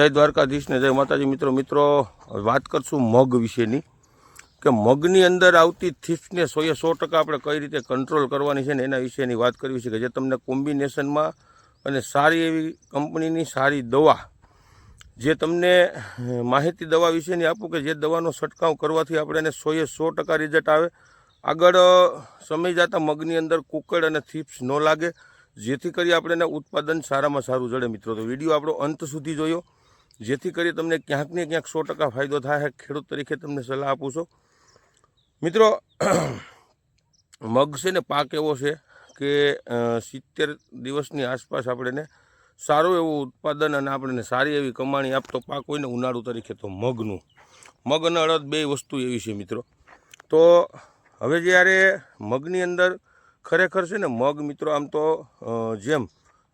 જય દ્વારકાધીશ ને જય માતાજી। મિત્રો વાત કરશું મગ વિશેની કે મગની અંદર આવતી થીફ્સને 100% આપણે કઈ રીતે કંટ્રોલ કરવાની છે ને એના વિશેની વાત કરવી છે કે જે તમને કોમ્બિનેશનમાં અને સારી એવી કંપનીની સારી દવા જે તમને માહિતી દવા વિશેની આપું કે જે દવાનો છંટકાવ કરવાથી આપણે એને 100% રિઝલ્ટ આવે। આગળ સમય જતાં મગની અંદર કુકડ અને થીફ્સ ન લાગે, જેથી કરી આપણે એને ઉત્પાદન સારામાં સારું જડે। મિત્રો તો વિડીયો આપણો અંત સુધી જોયો, જેથી કરી તમને ક્યાંક ને ક્યાંક 100% ફાયદો થાય। ખેડૂત તરીકે તમને સલાહ આપું છું। મિત્રો મગ છે ને પાક એવો છે કે 70 દિવસની આસપાસ આપણે એને સારું એવું ઉત્પાદન અને આપણને સારી એવી કમાણી આપતો પાક હોય ને ઉનાળુ તરીકે તો મગનું, મગ અને અડદ બે વસ્તુ એવી છે મિત્રો। તો હવે જ્યારે મગની અંદર ખરેખર છે ને મગ મિત્રો આમ તો જેમ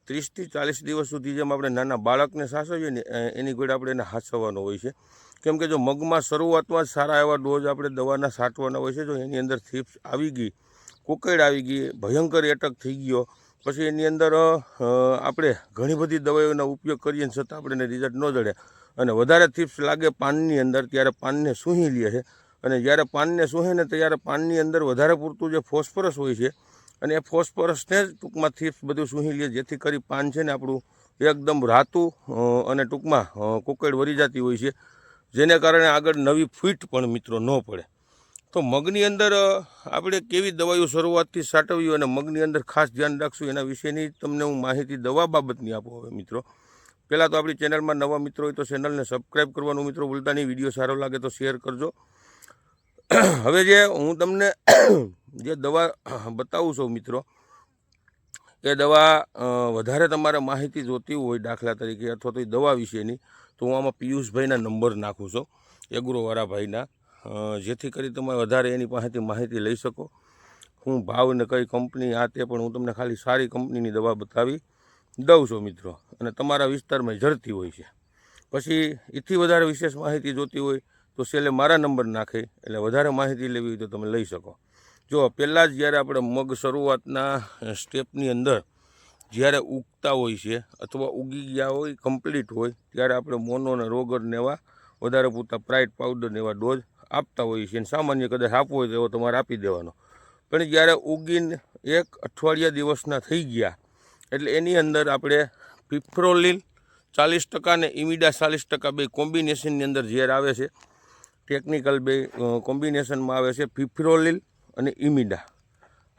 30 થી 40 દિવસ સુધી જેમ આપણે નાના બાળકને સાચવીએ ને એની ગોળ આપણે એને હાચવવાનો હોય છે। કેમ કે જો મગમાં શરૂઆતમાં જ સારા એવા ડોઝ આપણે દવાના છાંટવાના હોય છે। જો એની અંદર થીપ્સ આવી ગઈ, કુકડ આવી ગઈ, ભયંકર એટક થઈ ગયો, પછી એની અંદર આપણે ઘણી બધી દવાઓનો ઉપયોગ કરીએ છતાં આપણે એને રિઝલ્ટ ન જડે અને વધારે થીપ્સ લાગે પાનની અંદર, ત્યારે પાનને સૂંઘી લે છે। અને જ્યારે પાનને સૂંઘે ને ત્યારે પાનની અંદર વધારે પૂરતું જે ફોસ્ફરસ હોય છે અને એ ફોસ્ફરસને જ ટૂંકમાં થીપ્સ બધું સૂંઘી લે, જેથી કરી પાન છે ને આપણું એકદમ રાતું અને ટૂંકમાં કુકડ વરી જતી હોય છે, જેને કારણે આગળ નવી ફૂટ પણ મિત્રો ન પડે। તો મગની અંદર આપણે કેવી દવાઓ શરૂઆતથી સાટવી અને મગની અંદર ખાસ ધ્યાન રાખશું એના વિશેની તમને હું માહિતી દવા બાબતની આપું। હવે મિત્રો પહેલાં તો આપણી ચેનલમાં નવા મિત્રો હોય તો ચેનલને સબસ્ક્રાઈબ કરવાનું મિત્રો ભૂલતા નહીં, વિડીયો સારો લાગે તો શેર કરજો। હવે જે હું તમને જે દવા બતાવું છું મિત્રો, એ દવા વધારે તમારે માહિતી જોતી હોય દાખલા તરીકે અથવા તો એ દવા વિશેની, તો હું આમાં પિયુષભાઈના નંબર નાખું છું, એગ્રોવાળા ભાઈના, જેથી કરી તમે વધારે એની પાસેથી માહિતી લઈ શકો। હું ભાવ ને કઈ કંપની આ તે પણ હું તમને ખાલી સારી કંપનીની દવા બતાવી દઉં છું મિત્રો, અને તમારા વિસ્તારમાં ઝડતી હોય છે। પછી એથી વધારે વિશેષ માહિતી જોતી હોય તો છેલ્લે મારા નંબર નાખે એટલે વધારે માહિતી લેવી હોય તો તમે લઈ શકો। જો પહેલાં જ જ્યારે આપણે મગ શરૂઆતના સ્ટેપની અંદર જ્યારે ઉગતા હોય છે અથવા ઉગી ગયા હોય કમ્પ્લીટ હોય ત્યારે આપણે મોનો અને રોગર ને એવા વધારે પૂરતા પ્રાઇડ પાવડર ને એવા ડોઝ આપતા હોઈએ છીએ, અને સામાન્ય કદાચ આપવો હોય તો એવો તમારે આપી દેવાનો। પણ જ્યારે ઉગીને 1 અઠવાડિયા દિવસના થઈ ગયા એટલે એની અંદર આપણે ફિપ્રોલિન 40% ને ઇમિડા 40% બે કોમ્બિનેશનની અંદર ઝેર આવે છે, ટેકનિકલ બે કોમ્બિનેશનમાં આવે છે, ફિપ્રોલિન અને ઇમિડા।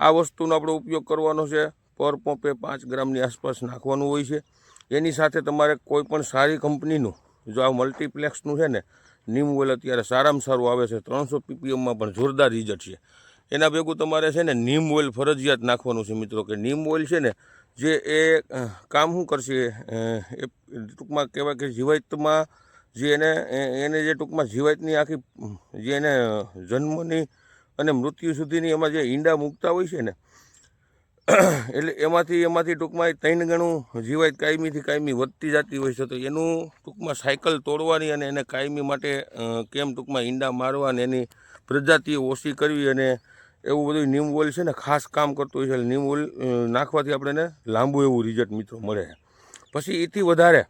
આ વસ્તુનો આપણે ઉપયોગ કરવાનો છે। પર પંપે 5 ગ્રામની આસપાસ નાખવાનું હોય છે। એની સાથે તમારે કોઈ પણ સારી કંપનીનું, જો આ મલ્ટીપ્લેક્સનું છે ને નીમ ઓઇલ અત્યારે સારામાં સારું આવે છે, 300 PPMમાં પણ જોરદાર રિઝલ્ટ છે। એના ભેગું તમારે છે ને નીમ ઓઇલ ફરજિયાત નાખવાનું છે મિત્રો, કે નીમ ઓઇલ છે ને જે એ કામ શું કરશે, એ ટૂંકમાં કહેવાય કે જીવાતમાં જે એને જે ટૂંકમાં જીવાતની આખી જે એને જન્મની અને મૃત્યુ સુધીની એમાં જે ઈંડા મૂકતા હોય છે ને એટલે એમાંથી ટૂંકમાં 3 ગણું જીવાત કાયમીથી કાયમી વધતી જતી હોય છે। તો એનું ટૂંકમાં સાયકલ તોડવાની અને એને કાયમી માટે કેમ ટૂંકમાં ઈંડા મારવા અને એની પ્રજાતિઓ ઓછી કરવી અને એવું બધું નીમ ઓઇલ છે ને ખાસ કામ કરતું હોય છે। નીમ ઓઇલ નાખવાથી આપણે એને લાંબુ એવું રિઝલ્ટ મિત્રો મળે છે। પછી એથી વધારે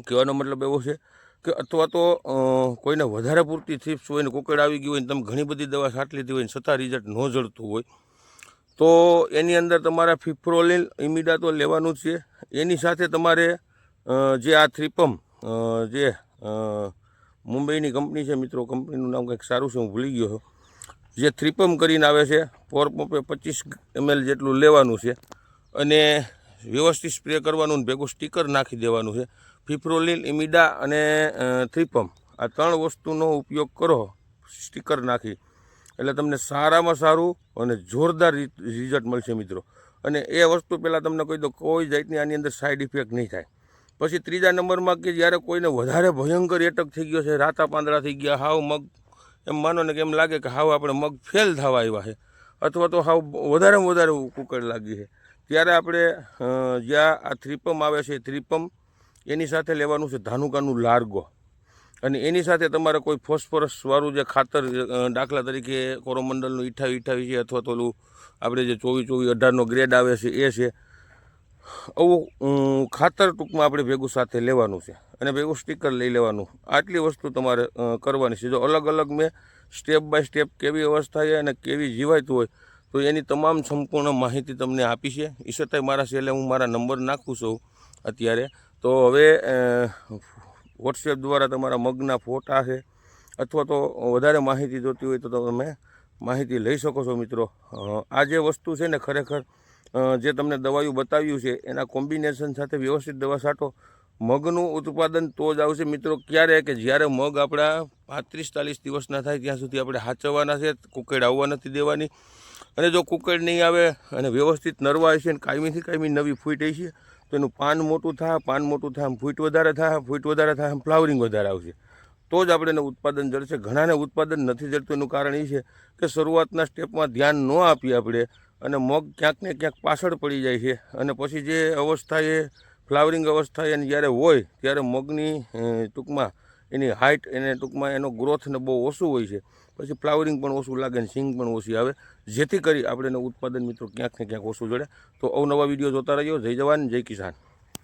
કહેવાનો મતલબ એવો છે કે અથવા તો કોઈને વધારે પૂરતી થીપ્સ હોય ને કુકડ આવી ગઈ હોય ને તમે ઘણી બધી દવા છાંટી લીધી હોય ને છતાં રિઝલ્ટ ન જડતું હોય તો એની અંદર તમારે ફિપ્રોલિન ઇમિડા તો લેવાનું જ છે। એની સાથે તમારે જે આ થ્રીપમ જે મુંબઈની કંપની છે મિત્રો, કંપનીનું નામ કંઈક સારું છે હું ભૂલી ગયો છું, જે થ્રીપમ કરીને આવે છે, પર પંપે 25 ml જેટલું લેવાનું છે અને વ્યવસ્થિત સ્પ્રે કરવાનું, ભેગું સ્ટીકર નાખી દેવાનું છે। ફિપ્રોલિન, ઇમિડા અને થ્રીપમ આ 3 વસ્તુનો ઉપયોગ કરો સ્ટીકર નાખી એટલે તમને સારામાં સારું અને જોરદાર રિઝલ્ટ મળશે મિત્રો। અને એ વસ્તુ પહેલાં તમને કહી દો કોઈ જાતની આની અંદર સાઈડ ઇફેક્ટ નહીં થાય। પછી ત્રીજા નંબરમાં કે જ્યારે કોઈને વધારે ભયંકર એટક થઈ ગયો છે, રાતા પાંદડા થઈ ગયા, હાવ મગ એમ માનો ને કે એમ લાગે કે હાવ આપણે મગ ફેલ થવા આવ્યા છે અથવા તો હાવ વધારેમાં વધારે કુકડ લાગી છે, ત્યારે આપણે જ્યાં આ થ્રીપમ આવે છે થ્રીપમ એની સાથે લેવાનું છે ધાનુકાનું લાર્ગો, અને એની સાથે તમારે કોઈ ફોસ્ફરસવાળું જે ખાતર દાખલા તરીકે કોરોમંડલનું 28 છે અથવા તો ઓલું આપણે જે 24-18નો ગ્રેડ આવે છે એ છે, આવું ખાતર ટૂંકમાં આપણે ભેગું સાથે લેવાનું છે અને ભેગું સ્ટીકર લઈ લેવાનું. આટલી વસ્તુ તમારે કરવાની છે. જો અલગ અલગ મેં સ્ટેપ બાય સ્ટેપ કેવી અવસ્થા છે અને કેવી જીવાતું હોય તો એની તમામ સંપૂર્ણ માહિતી તમને આપી છે. એ છતાંય મારા છેલ્લે હું મારા નંબર નાખું છું અત્યારે. તો હવે વોટ્સએપ દ્વારા તમારા મગના ફોટા છે અથવા તો વધારે માહિતી જોતી હોય તો તમે માહિતી લઈ શકો છો મિત્રો. આ જે વસ્તુ છે ને ખરેખર જે તમને દવાયું બતાવ્યું છે એના કોમ્બિનેશન સાથે વ્યવસ્થિત દવા છાંટો, મગનું ઉત્પાદન તો જ આવશે મિત્રો. ક્યારે કે જ્યારે મગ આપણા 35-40 દિવસના થાય ત્યાં સુધી આપણે સાચવવાના છે. કુકેડ આવવા નથી દેવાની. અને જો કુકેડ નહીં આવે અને વ્યવસ્થિત નરવા હશે ને કાયમીથી કાયમી નવી ફૂટ હશે તો એનું પાન મોટું થાય, પાન મોટું થાય, ફૂટ વધારે થાય, ફૂટ વધારે થાય, ફ્લાવરિંગ વધારે આવશે તો જ આપણે એને ઉત્પાદન જળશે. ઘણાને ઉત્પાદન નથી જળતું એનું કારણ એ છે કે શરૂઆતના સ્ટેપમાં ધ્યાન ન આપીએ આપણે અને મગ ક્યાંક ને ક્યાંક પાછળ પડી જાય છે. અને પછી જે અવસ્થા એ ફ્લાવરિંગ અવસ્થા એને જ્યારે હોય ત્યારે મગની ટૂંકમાં એની હાઇટ એને ટૂંકમાં એનો ગ્રોથ ને બહુ ઓછું હોય છે. પછી ફ્લાવરિંગ પણ ઓછું લાગે ને સિંગ પણ ઓછી આવે, જેથી કરી આપણે એનું ઉત્પાદન મિત્રો ક્યાંક ને ક્યાંક ઓછું જડે. તો અવનવા વિડીયો જોતા રહીજો. જય જવાન, જય કિસાન.